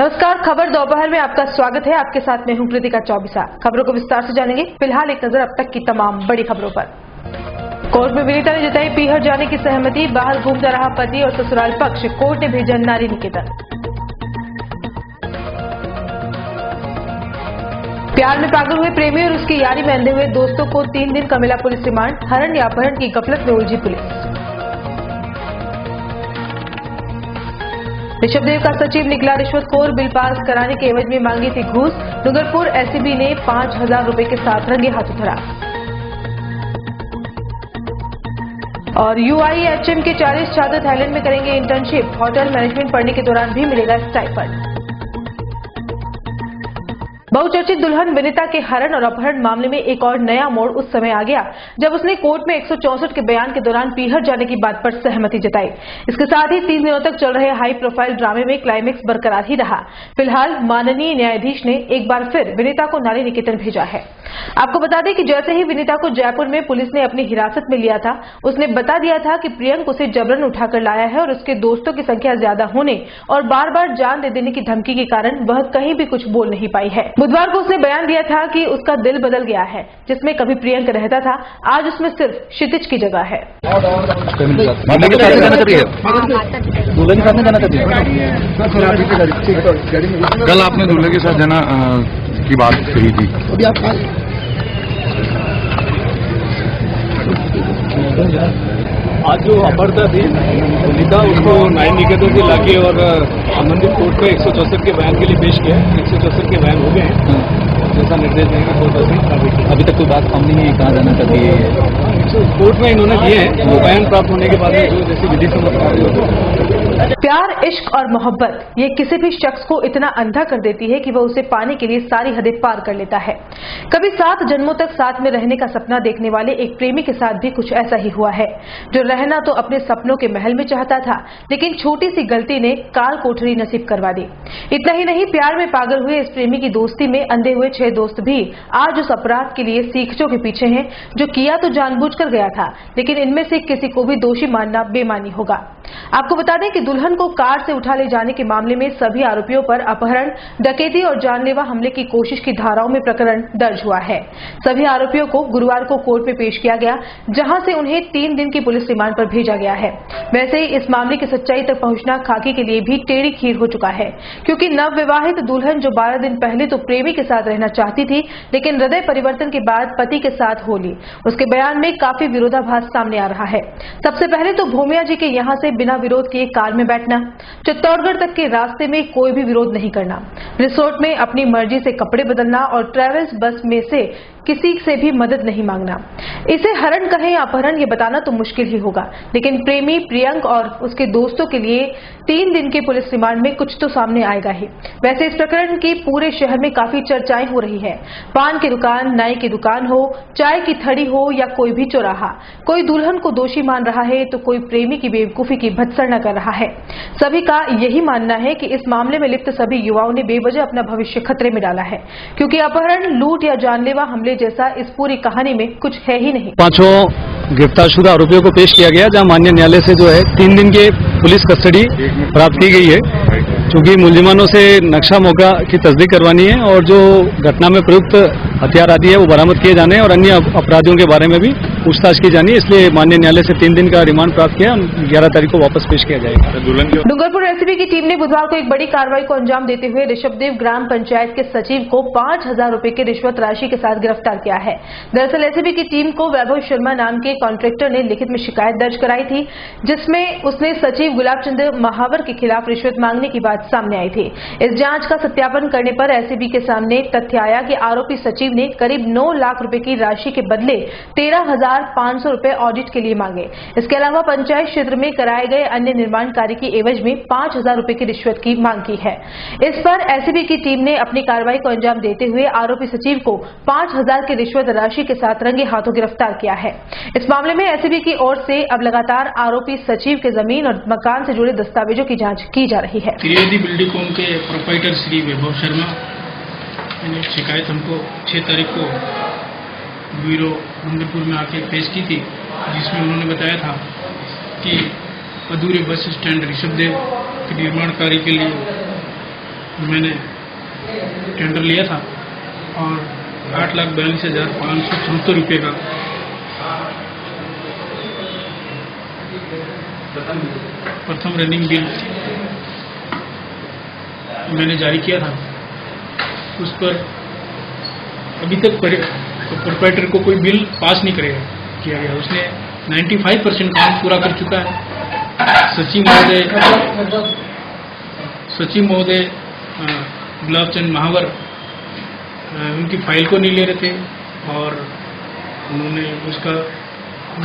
नमस्कार, खबर दोपहर में आपका स्वागत है। आपके साथ में हूं कृतिका चौबीसा। खबरों को विस्तार से जानेंगे। फिलहाल एक नजर अब तक की तमाम बड़ी खबरों पर। कोर्ट में विनीता ने जताई पीहर जाने की सहमति। बाहर घूमता रहा पति और ससुराल पक्ष, कोर्ट ने भेजा नारी निकेतन। प्यार में पागल हुए प्रेमी और उसकी यारी में अंधे हुए दोस्तों को 3 दिन का मिला पुलिस रिमांड। हरण या अपहरण की गफलत में उलझी पुलिस। ऋषभदेव का सचिव निकला रिश्वतखोर। बिल पास कराने के एवज में मांगी थी घूस। डूंगरपुर एसीबी ने 5,000 रुपए के साथ रंगे हाथों धरा। और यूआईएचएम के 40 छात्र थाईलैंड में करेंगे इंटर्नशिप। होटल मैनेजमेंट पढ़ने के दौरान भी मिलेगा स्टाइपेंड। बहुचर्चित दुल्हन विनीता के हरण और अपहरण मामले में एक और नया मोड़ उस समय आ गया जब उसने कोर्ट में 164 के बयान के दौरान पीहर जाने की बात पर सहमति जताई। इसके साथ ही 3 दिनों तक चल रहे हाई प्रोफाइल ड्रामे में क्लाइमेक्स बरकरार ही रहा। फिलहाल माननीय न्यायाधीश ने एक बार फिर विनीता को नारी निकेतन भेजा है। आपको बता दें कि जैसे ही विनीता को जयपुर में पुलिस ने अपनी हिरासत में लिया था, उसने बता दिया था कि प्रियंक उसे जबरन उठाकर लाया है और उसके दोस्तों की संख्या ज्यादा होने और बार बार जान दे देने की धमकी के कारण वह कहीं भी कुछ बोल नहीं पाई है। बुधवार को उसने बयान दिया था कि उसका दिल बदल गया है। जिसमें कभी प्रियंक रहता था, आज उसमें सिर्फ क्षितिज की जगह है। कल आपने दूल्हे के साथ जाना की बात कही थी। आज जो अपहर्ता थी विनीता, उसको नारी निकेतन से लाके और संबंधित कोर्ट में 164 के बयान के लिए पेश किया। 164 के बयान हो गए हैं, जैसा निर्देश देंगे कोर्ट से। अभी तक कोई बात सामने नहीं कहा जाना चाहती है। कोर्ट में इन्होंने दिए हैं, वो बयान प्राप्त होने के बाद में जो जैसी विधि सम्मत कार्य होती है। प्यार, इश्क और मोहब्बत ये किसी भी शख्स को इतना अंधा कर देती है कि वह उसे पाने के लिए सारी हदें पार कर लेता है। कभी 7 जन्मों तक साथ में रहने का सपना देखने वाले एक प्रेमी के साथ भी कुछ ऐसा ही हुआ है, जो रहना तो अपने सपनों के महल में चाहता था, लेकिन छोटी सी गलती ने काल कोठरी नसीब करवा दी। इतना ही नहीं, प्यार में पागल हुए इस प्रेमी की दोस्ती में अंधे हुए 6 दोस्त भी आज उस अपराध के लिए सीखचों के पीछे हैं, जो किया तो जानबूझकर गया था, लेकिन इनमें से किसी को भी दोषी मानना बेमानी होगा। आपको बता दें कि दुल्हन को कार से उठा ले जाने के मामले में सभी आरोपियों पर अपहरण, डकैती और जानलेवा हमले की कोशिश की धाराओं में प्रकरण दर्ज हुआ है। सभी आरोपियों को गुरुवार को कोर्ट में पेश किया गया, जहां से उन्हें 3 दिन की पुलिस रिमांड पर भेजा गया है। वैसे ही इस मामले की सच्चाई तक पहुंचना खाकी के लिए भी टेढ़ी खीर हो चुका है, क्योंकि नवविवाहित दुल्हन जो 12 दिन पहले तो प्रेमी के साथ रहना चाहती थी, लेकिन हृदय परिवर्तन के बाद पति के साथ हो ली। उसके बयान में काफी विरोधाभास सामने आ रहा है। सबसे पहले तो भूमिया जी के यहां से बिना विरोध किए कार में बैठना, चित्तौड़गढ़ तक के रास्ते में कोई भी विरोध नहीं करना, रिसोर्ट में अपनी मर्जी से कपड़े बदलना और ट्रेवल्स बस में से किसी से भी मदद नहीं मांगना। इसे हरण कहें या अपहरण, ये बताना तो मुश्किल ही होगा, लेकिन प्रेमी प्रियंक और उसके दोस्तों के लिए 3 दिन के पुलिस रिमांड में कुछ तो सामने आएगा ही। वैसे इस प्रकरण की पूरे शहर में काफी चर्चाएं हो रही है। पान की दुकान, नाई की दुकान हो, चाय की थड़ी हो या कोई भी चौराहा, कोई दुल्हन को दोषी मान रहा है तो कोई प्रेमी की बेवकूफी की भत्सना कर रहा है। सभी का यही मानना है कि इस मामले में लिप्त सभी युवाओं ने बेवजह अपना भविष्य खतरे में डाला है, क्योंकि अपहरण, लूट या जानलेवा हमले जैसा इस पूरी कहानी में कुछ है ही नहीं। 5 गिरफ्तारशुदा आरोपियों को पेश किया गया, जहां माननीय न्यायालय से जो है 3 दिन के पुलिस कस्टडी प्राप्त की गई है, क्योंकि मुलजिमानों से नक्शा मौका की तस्दीक करवानी है और जो घटना में प्रयुक्त हथियार आदि है वो बरामद किए जाने हैं और अन्य अपराधियों के बारे में भी पूछताछ की जानी है। इसलिए माननीय न्यायालय से 3 दिन का रिमांड प्राप्त किया, 11 तारीख को वापस पेश किया जाएगा। डूंगरपुर एसीबी की टीम ने बुधवार को एक बड़ी कार्रवाई को अंजाम देते हुए ऋषभदेव ग्राम पंचायत के सचिव को 5,000 रुपए की रिश्वत राशि के साथ गिरफ्तार किया है। दरअसल एसीबी की टीम को वैभव शर्मा नाम के कॉन्ट्रैक्टर ने लिखित में शिकायत दर्ज कराई थी, जिसमें उसने सचिव गुलाब चंद महावर के खिलाफ रिश्वत मांगने की बात सामने आई थी। इस जांच का सत्यापन करने पर एसीबी के सामने तथ्य आया कि आरोपी सचिव ने करीब 9 लाख रुपए की राशि के बदले 13,500 रुपए ऑडिट के लिए मांगे। इसके अलावा पंचायत क्षेत्र में कराए गए अन्य निर्माण कार्य की एवज में 5,000 रुपए की रिश्वत की मांग की है। इस पर एसीबी की टीम ने अपनी कार्रवाई को अंजाम देते हुए आरोपी सचिव को 5,000 की रिश्वत राशि के साथ रंगे हाथों गिरफ्तार किया है। इस मामले में एसीबी की ओर से अब लगातार आरोपी सचिव के जमीन और मकान से जुड़े दस्तावेजों की जांच की जा रही है। त्रिवेदी बिल्डिकॉम के प्रोप्राइटर श्री वैभव शर्मा ने शिकायत हमको 6 तारीख को ब्यूरो डूंगरपुर में आके पेश की थी, जिसमें उन्होंने बताया था कि अधूरे बस स्टैंड ऋषभदेव के निर्माण कार्य के लिए मैंने टेंडर लिया था और 8,42,574 रुपये का प्रथम रनिंग बिल मैंने जारी किया था। उस पर अभी तक प्रोप्राइटर को कोई बिल पास नहीं किया गया। उसने 95% काम पूरा कर चुका है। सचिव महोदय गुलाबचंद महावर उनकी फाइल को नहीं ले रहे थे और उन्होंने उसका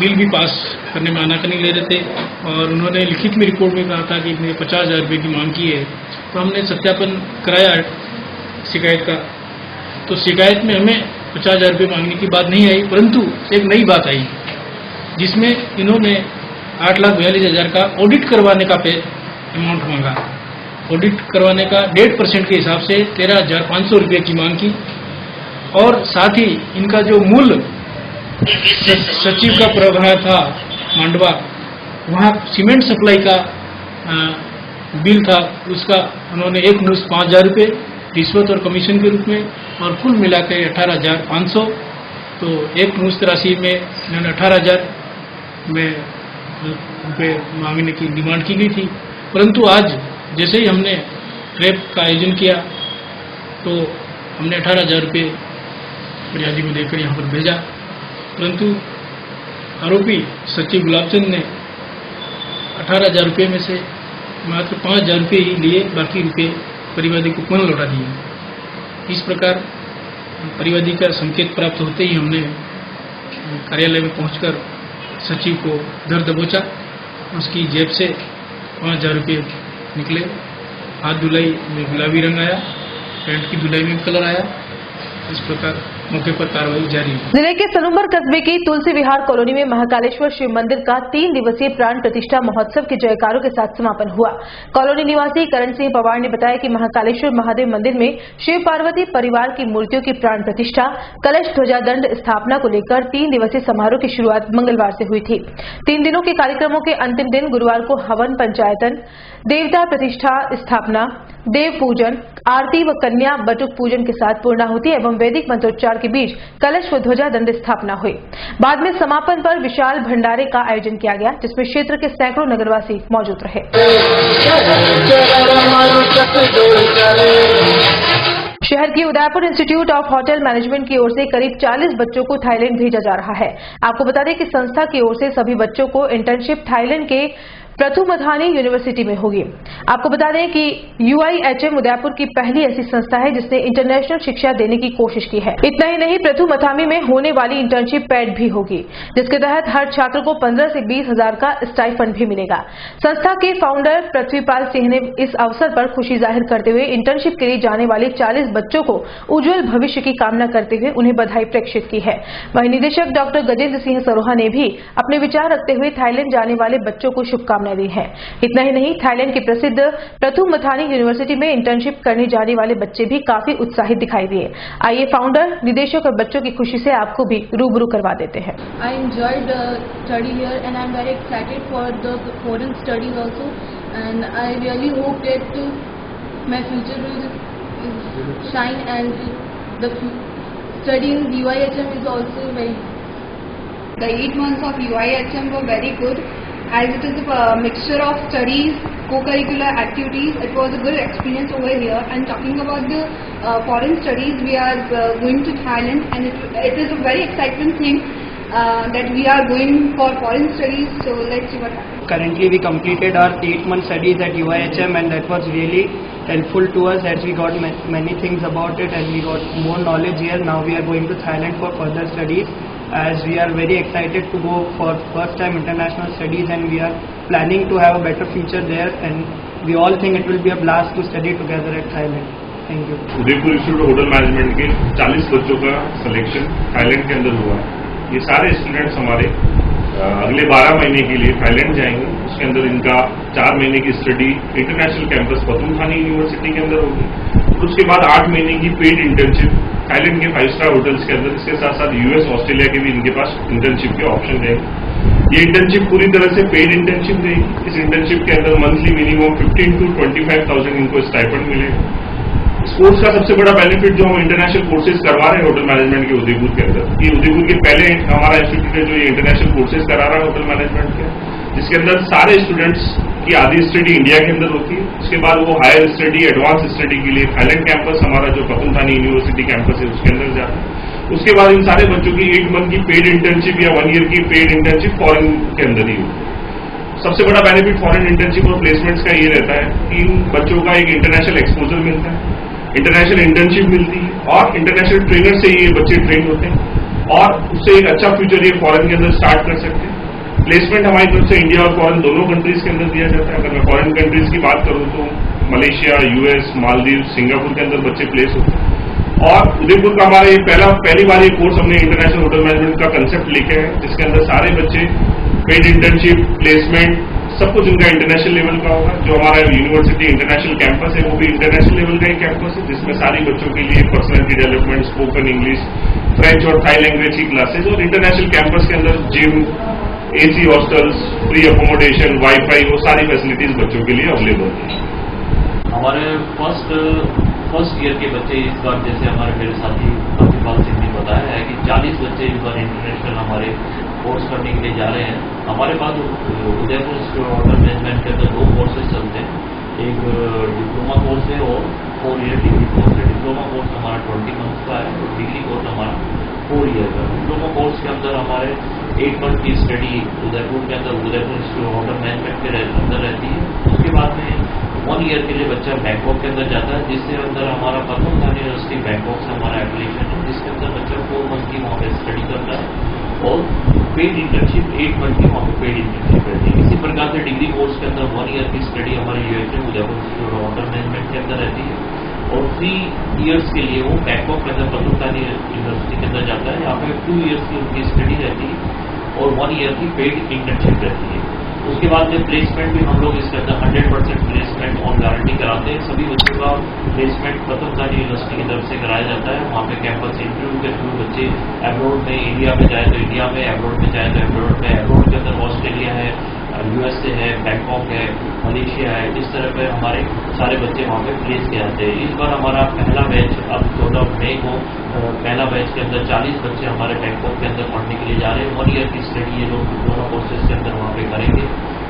बिल भी पास करने में आनाकानी ले रहे थे और उन्होंने लिखित में रिपोर्ट में कहा था कि मैंने 50,000 रुपये की मांग की है। तो हमने सत्यापन कराया शिकायत का, तो शिकायत में हमें 50,000 रुपये मांगने की बात नहीं आई, परंतु एक नई बात आई जिसमें इन्होंने 8,42,000 का ऑडिट करवाने का अमाउंट मांगा। ऑडिट करवाने का 1.5% के हिसाब से 13,500 रुपये की मांग की और साथ ही इनका जो मूल सचिव का प्रभार था मांडवा, वहाँ सीमेंट सप्लाई का बिल था, उसका उन्होंने एक मुश्त 5,000 रुपये रिश्वत और कमीशन के रूप में और कुल मिलाकर 18,500, तो एक मुश्त राशि में इन्होंने 18,000 में रुपये मांगने की डिमांड की गई थी। परंतु आज जैसे ही हमने ट्रैप का आयोजन किया तो हमने 18,000 रुपये फरियादी को देकर यहाँ पर भेजा, परंतु आरोपी सचिव गुलाबचंद ने 18,000 रुपये में से मात्र 5,000 रुपये ही लिए, बाकी रुपये परिवादी को पुनः लौटा दिए। इस प्रकार परिवादी का संकेत प्राप्त होते ही हमने कार्यालय में पहुंचकर सचिव को धर दबोचा। उसकी जेब से 5,000 रुपये निकले। हाथ धुलाई में गुलाबी रंग आया, पैंट की धुलाई में कलर आया। इस प्रकार मौके पर कार्रवाई जारी है। जिले के सनुबर कस्बे की तुलसी विहार कॉलोनी में महाकालेश्वर शिव मंदिर का 3 दिवसीय प्राण प्रतिष्ठा महोत्सव के जयकारों के साथ समापन हुआ। कॉलोनी निवासी करण सिंह पवार ने बताया कि महाकालेश्वर महादेव मंदिर में शिव पार्वती परिवार की मूर्तियों की प्राण प्रतिष्ठा, कलश ध्वजादंड स्थापना को लेकर 3 दिवसीय समारोह की शुरुआत मंगलवार से हुई थी। 3 दिनों के कार्यक्रमों के अंतिम दिन गुरुवार को हवन, पंचायतन, देवता प्रतिष्ठा स्थापना, देव पूजन, आरती व कन्या बटुक पूजन के साथ पूर्णाहुति एवं वैदिक मंत्रोच्चार के बीच कलश व ध्वजा दंड स्थापना हुई। बाद में समापन पर विशाल भंडारे का आयोजन किया गया, जिसमें क्षेत्र के सैकड़ों नगरवासी मौजूद रहे। शहर की Udaipur institute of hotel management की ओर से करीब 40 बच्चों को थाईलैंड भेजा जा रहा है। आपको बता दें कि संस्था की ओर से सभी बच्चों को इंटर्नशिप थाईलैंड के प्रथुमथानी यूनिवर्सिटी में होगी। आपको बता दें कि UIHM उदयपुर की पहली ऐसी संस्था है जिसने इंटरनेशनल शिक्षा देने की कोशिश की है। इतना ही नहीं, प्रथुमथानी में होने वाली इंटर्नशिप पेड भी होगी, जिसके तहत हर छात्र को 15 से 20,000 का स्टाइफंड भी मिलेगा। संस्था के फाउंडर पृथ्वीपाल सिंह ने इस अवसर पर खुशी जाहिर करते हुए इंटर्नशिप के लिए जाने वाले 40 बच्चों को उज्जवल भविष्य की कामना करते हुए उन्हें बधाई प्रेषित की है। वहीं निदेशक डॉक्टर गजेंद्र सिंह सरोहा ने भी अपने विचार रखते हुए थाईलैंड जाने वाले बच्चों को शुभकामनाएं दी है। इतना ही नहीं, थाईलैंड की प्रसिद्ध प्रथुमथानी यूनिवर्सिटी में इंटर्नशिप करने जाने वाले बच्चे भी काफी उत्साहित दिखाई दिए। आइए फाउंडर, निदेशक और बच्चों की खुशी से आपको भी रूबरू करवा देते हैं। I enjoyed study here and I'm very excited for the foreign studies also, and I really hope that my future will shine, and the study in UIHM is also very. The 8 months of UIHM were very good, as it is a mixture of studies, co-curricular activities. It was a good experience over here. And talking about the foreign studies, we are going to Thailand, and it is a very exciting thing that we are going for foreign studies. So let's see what happens. Currently we completed our 8-month studies at UIHM, and that was really helpful to us as we got many things about it, and we got more knowledge here. Now we are going to Thailand for further studies, as we are very excited to go for first time international studies, and we are planning to have a better future there, and we all think it will be a blast to study together at Thailand. Thank you. Udaipur institute of hotel management के 40 बच्चों का selection Thailand के अंदर हुआ है। ये सारे students हमारे अगले 12 महीने के लिए थाईलैंड जाएंगे। उसके अंदर इनका 4 महीने की स्टडी इंटरनेशनल कैंपस प्रथुमथानी यूनिवर्सिटी के अंदर होगी। उसके बाद 8 महीने की पेड इंटर्नशिप थाईलैंड के 5 स्टार होटल्स के अंदर। इसके साथ साथ US, ऑस्ट्रेलिया के भी इनके पास इंटर्नशिप के ऑप्शन रहेंगे। ये इंटर्नशिप पूरी तरह से पेड इंटर्नशिप रहेगी। इस इंटर्नशिप के अंदर मंथली मिनिमम 15,000 to 25,000 इनको स्टाइपेंड मिलेगा। कोर्स का सबसे बड़ा बेनिफिट जो हम इंटरनेशनल कोर्सेज करवा रहे हैं होटल मैनेजमेंट के उदयपुर के अंदर, कि उदयपुर के पहले हमारा इंस्टीट्यूट है जो ये इंटरनेशनल कोर्सेज करा रहा है होटल मैनेजमेंट के, जिसके अंदर सारे स्टूडेंट्स की आधी स्टडी इंडिया के अंदर होती है। उसके बाद वो हायर स्टडी, एडवांस स्टडी के लिए थाईलैंड कैंपस हमारा जो पतनथानी यूनिवर्सिटी कैंपस है उसके अंदर जाता है। उसके बाद इन सारे बच्चों की 8 मंथ की पेड इंटर्नशिप या 1 ईयर की पेड इंटर्नशिप फॉरेन के अंदर ही होती है। सबसे बड़ा बेनिफिट फॉरेन इंटर्नशिप और प्लेसमेंट्स का ये रहता है कि इन बच्चों का एक इंटरनेशनल एक्सपोजर मिलता है, इंटरनेशनल इंटर्नशिप मिलती है और इंटरनेशनल ट्रेनर से ये बच्चे ट्रेन होते हैं और उससे एक अच्छा फ्यूचर ये फॉरेन के अंदर स्टार्ट कर सकते हैं। प्लेसमेंट हमारी तरफ से इंडिया और फॉरेन दोनों कंट्रीज के अंदर दिया जाता है। अगर मैं फॉरेन कंट्रीज की बात करूं तो मलेशिया, यूएस, मालदीव, सिंगापुर के अंदर बच्चे प्लेस होते हैं। और उदयपुर का हमारा ये पहली बार ये कोर्स हमने इंटरनेशनल होटल मैनेजमेंट का कंसेप्ट लेके है, जिसके अंदर सारे बच्चे पेड इंटर्नशिप, प्लेसमेंट, सब कुछ उनका इंटरनेशनल लेवल का होगा। जो हमारा यूनिवर्सिटी इंटरनेशनल कैंपस है वो भी इंटरनेशनल लेवल का ही कैंपस है, जिसमें सारी बच्चों के लिए personality development, spoken English, French और थाई लैंग्वेज की क्लासेज, और इंटरनेशनल कैंपस के अंदर gym, AC hostels, free accommodation, wifi, वो सारी फैसिलिटीज बच्चों के लिए अवेलेबल है। हमारे फर्स्ट ईयर के बच्चे इस बार, जैसे हमारे मेरे साथी कपिल सिंह ने बताया है कि 40 बच्चे इस बार इंटरनेशनल हमारे कोर्स करने के लिए जा रहे हैं। हमारे पास उदयपुर होटल मैनेजमेंट के अंदर 2 कोर्सेज चलते हैं, एक डिप्लोमा कोर्स है और 4 ईयर डिग्री कोर्स है। डिप्लोमा कोर्स हमारा 20 मंथ का है और डिग्री कोर्स हमारा 4 ईयर का। डिप्लोमा कोर्स के अंदर हमारे 8 मंथ की स्टडी उदयपुर के अंदर उदयपुर होटल मैनेजमेंट के अंदर रहती है। उसके बाद में 1 ईयर के लिए बच्चा बैंकॉक के अंदर जाता है, जिसके अंदर हमारा पतनथानी यूनिवर्सिटी बैंकॉक से हमारा एफिलिएशन है, जिसके अंदर बच्चा 4 मंथ की वहाँ पे स्टडी करता है और पेड इंटर्नशिप 8 मंथ की वहाँ पे पेड इंटर्नशिप रहती है। इसी प्रकार से डिग्री कोर्स के अंदर 1 ईयर की स्टडी हमारे UHM उदयपुर होटल मैनेजमेंट के अंदर रहती है और 3 ईयर्स के लिए वो बैंकॉक के अंदर पतनथानी यूनिवर्सिटी के अंदर जाता है। यहाँ पे 2 ईयर्स की उनकी स्टडी रहती है और 1 ईयर की पेड इंटर्नशिप रहती है। उसके बाद में प्लेसमेंट भी हम लोग इसके अंदर 100% प्लेसमेंट ऑन गारंटी कराते हैं। सभी बच्चों का प्लेसमेंट पतनथानी यूनिवर्सिटी की तरफ से कराया जाता है। वहाँ पे कैंपस इंटरव्यू के थ्रू बच्चे एब्रॉड में, इंडिया में जाए तो इंडिया में, एब्रॉड में जाए तो एब्रॉड में। एब्रॉड के अंदर ऑस्ट्रेलिया है, USA है, बैंकॉक है, मलेशिया है, इस तरह पे हमारे सारे बच्चे वहाँ पे प्लेस किए जाते हैं। इस बार हमारा पहला बैच अब 14 मई को पहला बैच के अंदर 40 बच्चे हमारे बैंकॉक के अंदर पढ़ने के लिए जा रहे हैं। 1 ईयर की स्टडी ये लोग दोनों कोर्सेज के अंदर वहाँ पे करेंगे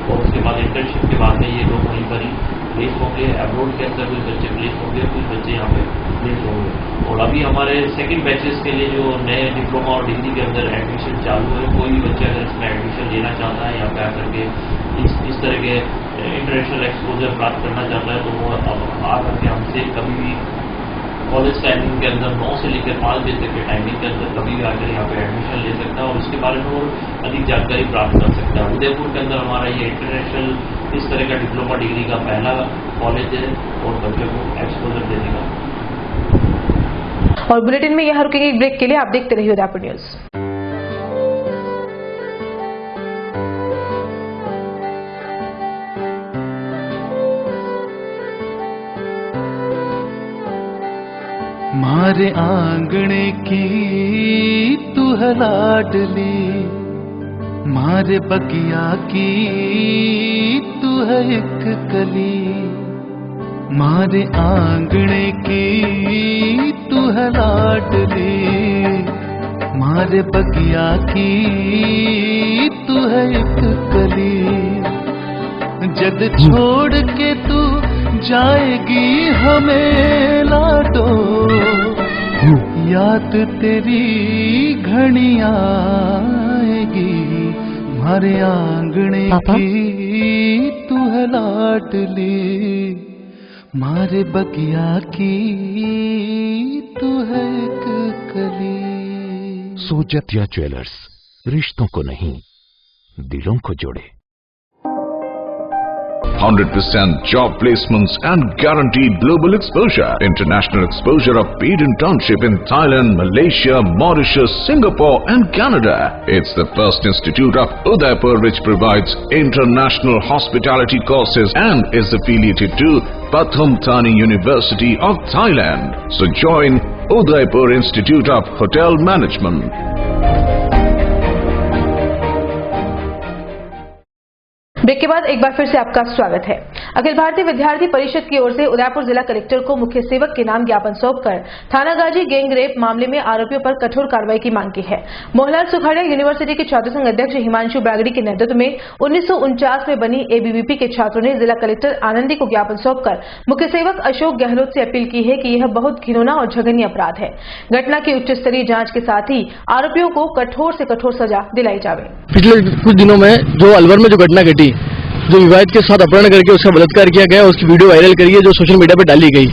और उसके बाद इंटर्नशिप के बाद में ये लोग वहीं पर ही प्लेस होंगे। एब्रॉड के अंदर कुछ बच्चे प्लेस होंगे, कुछ बच्चे यहाँ पे प्लेस होंगे। और अभी हमारे सेकंड बैचेस के लिए जो नए डिप्लोमा और डिग्री के अंदर एडमिशन चालू है, कोई भी बच्चा अगर इसमें एडमिशन लेना चाहता है यहाँ पे आकर के इस तरह के इंटरनेशनल एक्सपोजर प्राप्त करना चाहता है तो वो अब आकर के हमसे कभी भी कॉलेज टाइमिंग के अंदर 9 से लेकर 5 बजे तक के टाइमिंग के अंदर कभी भी आकर यहाँ पे एडमिशन ले सकता है और उसके बारे में और अधिक जानकारी प्राप्त कर सकता है। उदयपुर के अंदर हमारा ये इंटरनेशनल इस तरह का डिप्लोमा डिग्री का पहला कॉलेज है और बच्चों को एक्सपोजर देने का। और बुलेटिन में यहाँ रुकेंगे एक ब्रेक के लिए। आप देखते रहिए उदयपुर न्यूज। मारे आंगणे की तू है लाडली, मारे बगिया की तू है एक कली। मारे आंगणे की तू है लाडली, मारे बगिया की तू है एक कली। जग छोड़ के तू जाएगी हमें लाडो, याद तेरी घनी आएगी। मारे आंगणे की तू है लाडली, मारे बगिया की तू है एक कली। सोजतिया ज्वेलर्स, रिश्तों को नहीं दिलों को जोड़े। 100% job placements and guaranteed global exposure. International exposure of paid internship in Thailand, Malaysia, Mauritius, Singapore and Canada. It's the first institute of Udaipur which provides international hospitality courses and is affiliated to Pathum Thani University of Thailand. So join Udaipur Institute of Hotel Management. Break के बाद एक बार फिर से आपका स्वागत है। अखिल भारतीय विद्यार्थी परिषद की ओर से उदयपुर जिला कलेक्टर को मुख्य सेवक के नाम ज्ञापन सौंपकर थानागाजी गैंग रेप मामले में आरोपियों पर कठोर कार्रवाई की मांग की है। मोहनलाल सुखाड़िया यूनिवर्सिटी के छात्र संघ अध्यक्ष हिमांशु बागड़ी के नेतृत्व में 1949 में बनी एबीवीपी के छात्रों ने जिला कलेक्टर आनंदी को ज्ञापन सौंपकर मुख्य सेवक अशोक गहलोत से अपील की है कि यह बहुत घिनौना और जघन्य अपराध है। घटना की उच्च स्तरीय जांच के साथ ही आरोपियों को कठोर से कठोर सजा दिलाई जावे। पिछले कुछ दिनों में जो अलवर में जो घटना घटी, जो विवाहित के साथ अपहरण करके उसका बलात्कार किया गया, उसकी वीडियो वायरल करी है जो सोशल मीडिया पर डाली गई,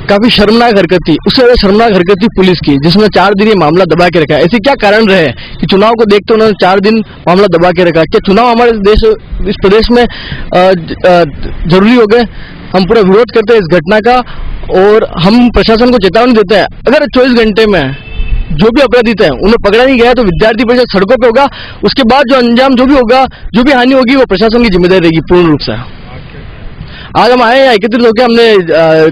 काफी शर्मनाक हरकत थी। उससे ज्यादा शर्मनाक हरकत थी पुलिस की, जिसने 4 दिन ये मामला दबा के रखा। ऐसे क्या कारण रहे कि चुनाव को देखते उन्होंने 4 दिन मामला दबा के रखा? क्या चुनाव हमारे देश इस प्रदेश में जरूरी हो गए? हम पूरा विरोध करते हैं इस घटना का और हम प्रशासन को चेतावनी देते हैं, अगर 24 घंटे में जो भी अपराधित है उन्हें पकड़ा नहीं गया तो विद्यार्थी परिषद सड़कों पे होगा। उसके बाद जो अंजाम जो भी होगा, जो भी हानि होगी, वो प्रशासन की जिम्मेदारी रहेगी पूर्ण रूप से। आज हम आए हैं, एकत्रित होकर हमने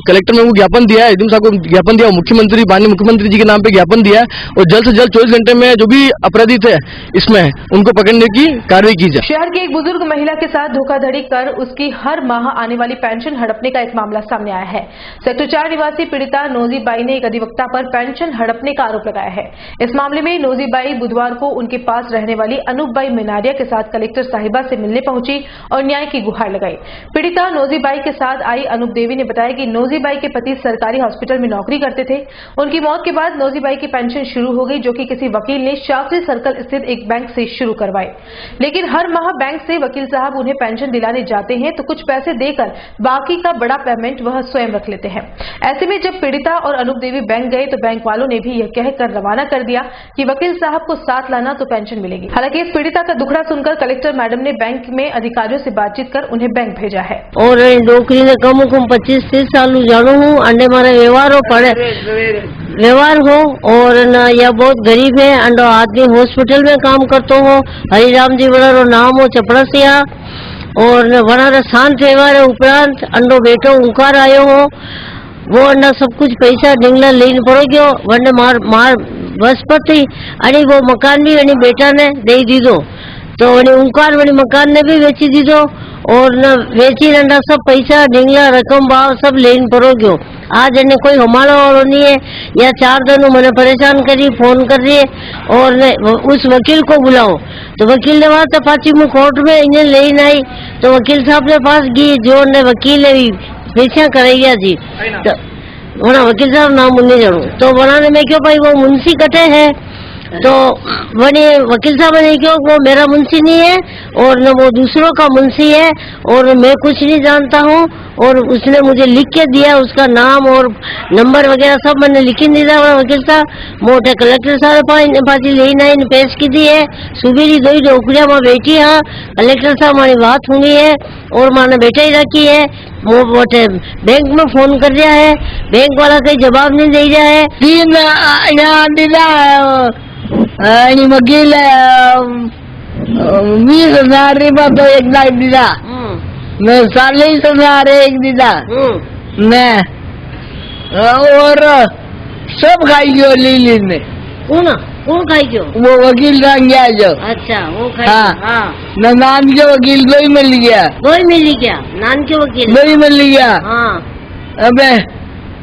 कलेक्टर में वो ज्ञापन दिया है, एडीएम साहब को ज्ञापन दिया, मुख्यमंत्री माननीय मुख्यमंत्री जी के नाम पे ज्ञापन दिया है और जल्द से जल्द 24 घंटे में जो भी अपराधित है इसमें उनको पकड़ने की कार्रवाई की जाए। शहर की एक बुजुर्ग महिला के साथ धोखाधड़ी कर उसकी हर माह आने वाली पेंशन हड़पने का एक मामला सामने आया है। सेक्टर 4 निवासी पीड़िता नोजी बाई ने एक अधिवक्ता पर पेंशन हड़पने का आरोप लगाया है। इस मामले में नोजी बाई बुधवार को उनके पास रहने वाली अनूप बाई मिनारिया के साथ कलेक्टर साहिबा से मिलने पहुंची और न्याय की गुहार लगाई। पीड़िता नोजी बाई के साथ आई अनूप देवी ने बताया कि नोजी बाई के पति सरकारी हॉस्पिटल में नौकरी करते थे। उनकी मौत के बाद नोजी बाई की पेंशन शुरू हो गई, जो कि किसी वकील ने शास्त्री सर्कल स्थित एक बैंक से शुरू करवाई। लेकिन हर माह बैंक से वकील साहब उन्हें पेंशन दिलाने जाते हैं तो कुछ पैसे देकर बाकी का बड़ा पेमेंट वह स्वयं रख लेते हैं। ऐसे में जब पीड़िता और अनूप देवी बैंक गए तो बैंक वालों ने भी यह कहकर रवाना कर दिया कि वकील साहब को साथ लाना तो पेंशन मिलेगी। हालांकि इस पीड़िता का दुखड़ा सुनकर कलेक्टर मैडम ने बैंक में अधिकारियों से बातचीत कर उन्हें बैंक भेजा है। और नौकरी ने कम 25-30 साल जानो हूँ, अंडे मारा व्यवहार हो पड़े व्यवहार हो और न यह बहुत गरीब है। अंडो आदमी हॉस्पिटल में काम करते हो, हरिराम जी बड़ा नाम हो चपड़सिया और बड़ा शांत व्यवहार है। उपरांत अंडो बेटो उकार आयो हो, वो अंडा सब कुछ पैसा ढींगला लेन पड़ो गयो वने मार बस पर थी अने वो मकान भी वनी बेटा ने दे दीदो तो वनी उकार वनी मकान ने भी वेची दीदो और न वेची नंडा सब पैसा ढींगला रकम भाव सब लेन पड़ो गयो। आज इन्हें कोई हमारा वालों नहीं है, या 4 दिन मैंने परेशान करी, फोन कर रही है और उस वकील को बुलाओ तो वकील ने बात पाची में कोर्ट में इन्हें लेन आई तो वकील साहब ने पास गई, जो ने वकील ने पैसा कराइया जी तो वना वकील साहब नाम मुन्ने जानू तो बनाने में क्यों भाई वो मुंशी कटे है तो वने वकील साहब ने क्यों वो मेरा मुंशी नहीं है और न वो दूसरों का मुंशी है और मैं कुछ नहीं जानता हूँ और उसने मुझे लिख के दिया, उसका नाम और नंबर वगैरह सब मैंने लिख दिया। वकील साहब मोटे कलेक्टर साहब पाची लेना इन पेश की दी है। सुबेरी 2 डोकरिया में बैठी हाँ, कलेक्टर साहब हमारी बात हुई है और माने बैठा ही रखी है। वो मोटे बैंक में फोन कर रहा है, बैंक वाला कोई जवाब नहीं दे रहा है। 3 वकील 20,000 रुपया तो 1 लाख दिला, मैं 40,000 एक दिला मैं और सब खाई गयो लीली ने। कौन खाई गयो? वो वकील रंग गया जो। अच्छा वो खाई। हाँ नान के वकील दो ही मिल गया। नान के वकील दो ही मिल गया। हाँ अबे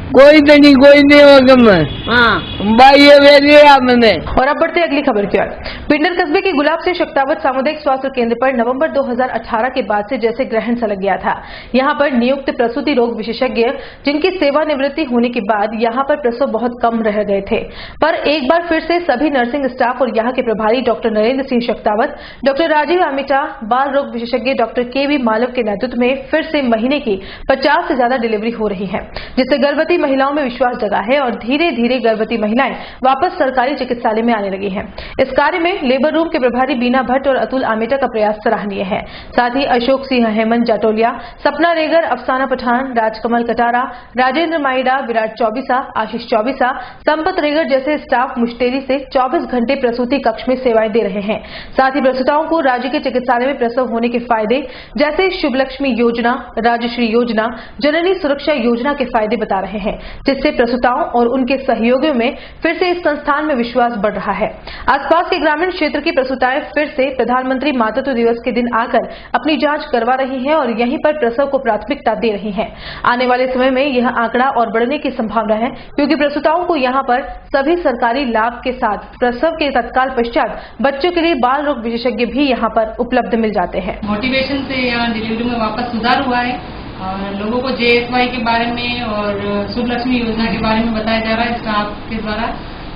कोई तो नहीं होगा मैं। हाँ भाई ये वेरी आपने। और अब बढ़ते अगली खबर की ओर। पिंडर कस्बे के गुलाब से शक्तावत सामुदायिक स्वास्थ्य केंद्र पर नवंबर 2018 के बाद से जैसे ग्रहण सा लग गया था। यहां पर नियुक्त प्रसूति रोग विशेषज्ञ जिनकी सेवानिवृत्ति होने के बाद यहां पर प्रसव बहुत कम रह गए थे, पर एक बार फिर से सभी नर्सिंग स्टाफ और यहां के प्रभारी डॉक्टर नरेंद्र सिंह शक्तावत, डॉक्टर राजीव आमिटा, बाल रोग विशेषज्ञ डॉक्टर केवी मालव के नेतृत्व में फिर से महीने की 50 से ज्यादा डिलीवरी हो रही है, जिससे गर्भवती महिलाओं में विश्वास जगा है और धीरे धीरे गर्भवती महिलाएं वापस सरकारी चिकित्सालय में आने लगी हैं। इस कार्य में लेबर रूम के प्रभारी बीना भट्ट और अतुल आमेटा का प्रयास सराहनीय है। साथ ही अशोक सिंह, हेमंत जाटोलिया, सपना रेगर, अफसाना पठान, राजकमल कटारा, राजेंद्र माइडा, विराट चौबीसा, आशीष चौबीसा, संपत रेगर जैसे स्टाफ मुश्तेरी से 24 घंटे प्रसूति कक्ष में सेवाएं दे रहे हैं। साथ ही प्रसूताओं को राज्य के चिकित्सालय में प्रसव होने के फायदे जैसे शुभ लक्ष्मी योजना, राजश्री योजना, जननी सुरक्षा योजना के फायदे बता रहे हैं। हैं, जिससे प्रसूताओं और उनके सहयोगियों में फिर से इस संस्थान में विश्वास बढ़ रहा है। आसपास के ग्रामीण क्षेत्र की प्रसूताएं फिर से प्रधानमंत्री मातृत्व दिवस के दिन आकर अपनी जांच करवा रही हैं और यहीं पर प्रसव को प्राथमिकता दे रही हैं। आने वाले समय में यह आंकड़ा और बढ़ने की संभावना है, क्योंकि प्रसूताओं को यहां पर सभी सरकारी लाभ के साथ प्रसव के तत्काल पश्चात बच्चों के लिए बाल रोग विशेषज्ञ भी यहां पर उपलब्ध मिल जाते हैं। मोटिवेशन से यहाँ डिलीवरी में वापस सुधार हुआ है और लोगों को JSY के बारे में और शुभ लक्ष्मी योजना के बारे में बताया जा रहा है स्टाफ के द्वारा,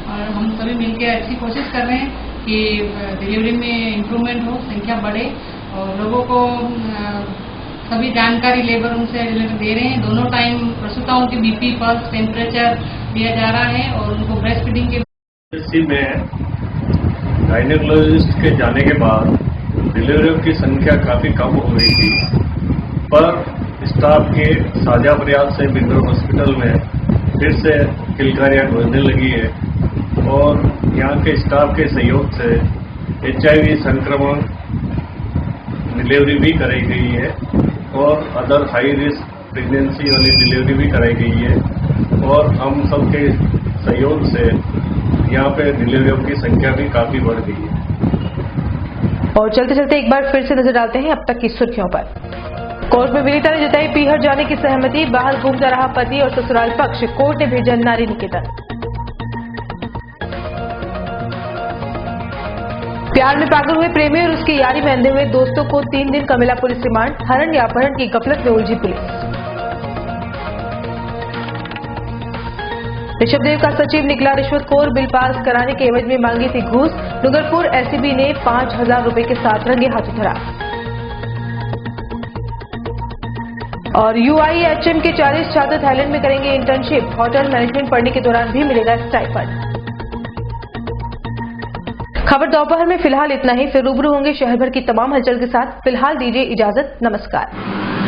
और हम सभी मिलकर अच्छी कोशिश कर रहे हैं कि डिलीवरी में इम्प्रूवमेंट हो, संख्या बढ़े और लोगों को सभी जानकारी लेबर रूम से दे रहे हैं। दोनों टाइम प्रसूताओं की BP, पल्स, टेम्परेचर दिया जा रहा है और उनको ब्रेस्ट फीडिंग के में गायनेकोलॉजिस्ट के जाने के बाद डिलीवरियों की संख्या काफ़ी कम हो रही थी, पर स्टाफ के साझा प्रयास से बिंदु हॉस्पिटल में फिर से किलकारियाँ गूंजने लगी है और यहाँ के स्टाफ के सहयोग से HIV संक्रमण डिलीवरी भी कराई गई है और अदर हाई रिस्क प्रेगनेंसी वाली डिलीवरी भी कराई गई है और हम सबके सहयोग से यहाँ पे डिलीवरियों की संख्या भी काफ़ी बढ़ गई है। और चलते चलते एक बार फिर से नजर डालते हैं अब तक की सुर्खियों पर। कोर्ट में विनीता ने जताई पीहर जाने की सहमति, बाहर घूमता रहा पति और ससुराल पक्ष, कोर्ट ने भेजा नारी निकेतन। प्यार में पागल हुए प्रेमी और उसकी यारी में अंधे हुए दोस्तों को 3 दिन का मिला पुलिस रिमांड, हरण या अपहरण की गफलत में उलझी पुलिस। ऋषभदेव का सचिव निकला रिश्वतखोर, बिल पास कराने के एवज में मांगी थी घूस, डूंगरपुर SCB ने 5,000 रुपए के साथ रंगे हाथों धरा। और UIHM के 40 छात्र थाईलैंड में करेंगे इंटर्नशिप, होटल मैनेजमेंट पढ़ने के दौरान भी मिलेगा स्टाइपेंड। खबर दोपहर में फिलहाल इतना ही, फिर रूबरू होंगे शहर भर की तमाम हलचल के साथ। फिलहाल दीजिए इजाजत, नमस्कार।